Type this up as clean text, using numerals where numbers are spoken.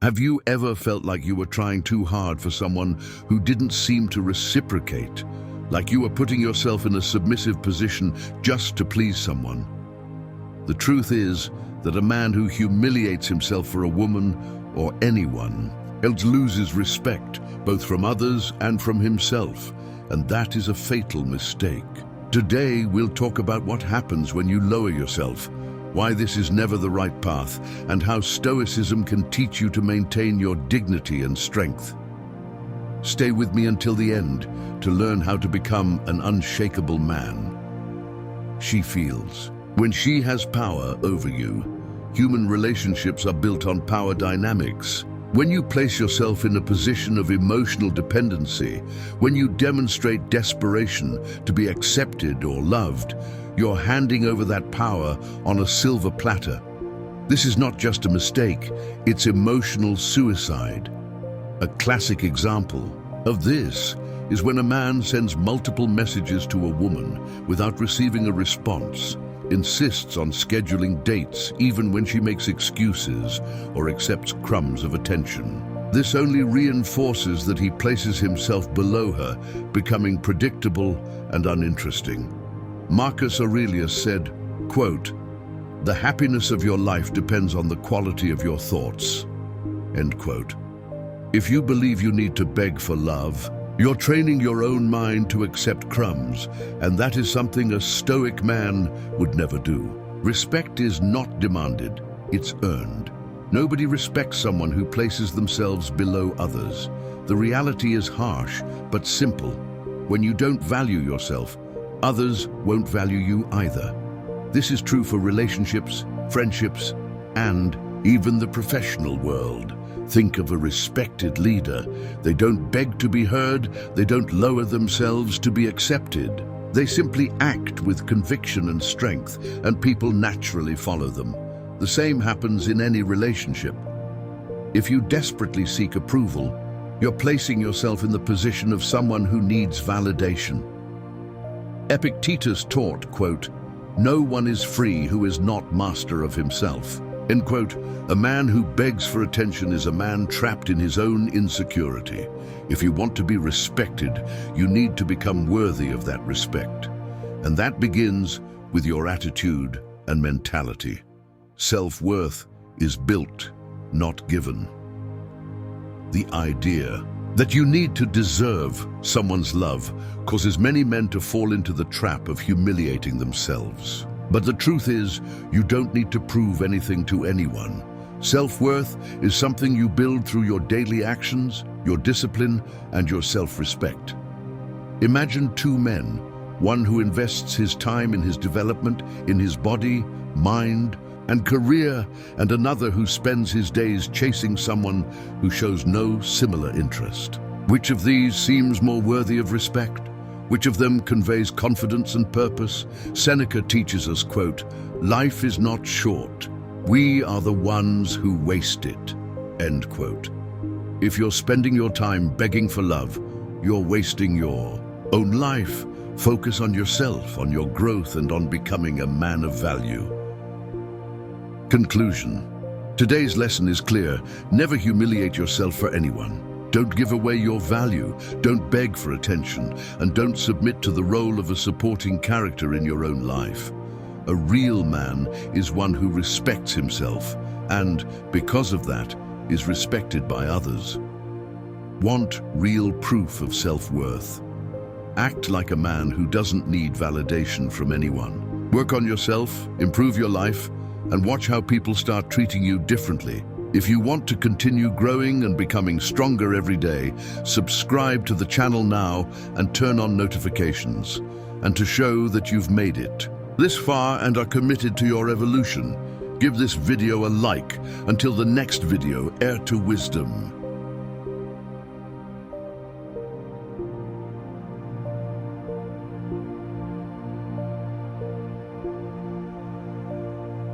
Have you ever felt like you were trying too hard for someone who didn't seem to reciprocate? Like you were putting yourself in a submissive position just to please someone? The truth is that a man who humiliates himself for a woman or anyone else loses respect, both from others and from himself, and that is a fatal mistake. Today, we'll talk about what happens when you lower yourself, why this is never the right path, and how Stoicism can teach you to maintain your dignity and strength. Stay with me until the end to learn how to become an unshakable man. She feels. When she has power over you, human relationships are built on power dynamics. When you place yourself in a position of emotional dependency, when you demonstrate desperation to be accepted or loved, you're handing over that power on a silver platter. This is not just a mistake, it's emotional suicide. A classic example of this is when a man sends multiple messages to a woman without receiving a response, insists on scheduling dates even when she makes excuses or accepts crumbs of attention. This only reinforces that he places himself below her, becoming predictable and uninteresting. Marcus Aurelius said, quote, "The happiness of your life depends on the quality of your thoughts." End quote. If you believe you need to beg for love, you're training your own mind to accept crumbs, and that is something a stoic man would never do. Respect is not demanded, it's earned. Nobody respects someone who places themselves below others. The reality is harsh, but simple. When you don't value yourself, others won't value you either. This is true for relationships, friendships, and even the professional world. Think of a respected leader. They don't beg to be heard, they don't lower themselves to be accepted. They simply act with conviction and strength, and people naturally follow them. The same happens in any relationship. If you desperately seek approval, you're placing yourself in the position of someone who needs validation. Epictetus taught, quote, "No one is free who is not master of himself." End quote. A man who begs for attention is a man trapped in his own insecurity. If you want to be respected, you need to become worthy of that respect. And that begins with your attitude and mentality. Self-worth is built, not given. The idea that you need to deserve someone's love causes many men to fall into the trap of humiliating themselves. But the truth is, you don't need to prove anything to anyone. Self-worth is something you build through your daily actions, your discipline, and your self-respect. Imagine two men, one who invests his time in his development, in his body, mind, and career, and another who spends his days chasing someone who shows no similar interest. Which of these seems more worthy of respect? Which of them conveys confidence and purpose? Seneca teaches us, quote, "Life is not short. We are the ones who waste it." End quote. If you're spending your time begging for love, you're wasting your own life. Focus on yourself, on your growth, and on becoming a man of value. Conclusion. Today's lesson is clear. Never humiliate yourself for anyone. Don't give away your value, don't beg for attention, and don't submit to the role of a supporting character in your own life. A real man is one who respects himself and, because of that, is respected by others. Want real proof of self-worth? Act like a man who doesn't need validation from anyone. Work on yourself, improve your life, and watch how people start treating you differently. If you want to continue growing and becoming stronger every day, subscribe to the channel now and turn on notifications. And to show that you've made it this far and are committed to your evolution, give this video a like. Until the next video, Heir to Wisdom.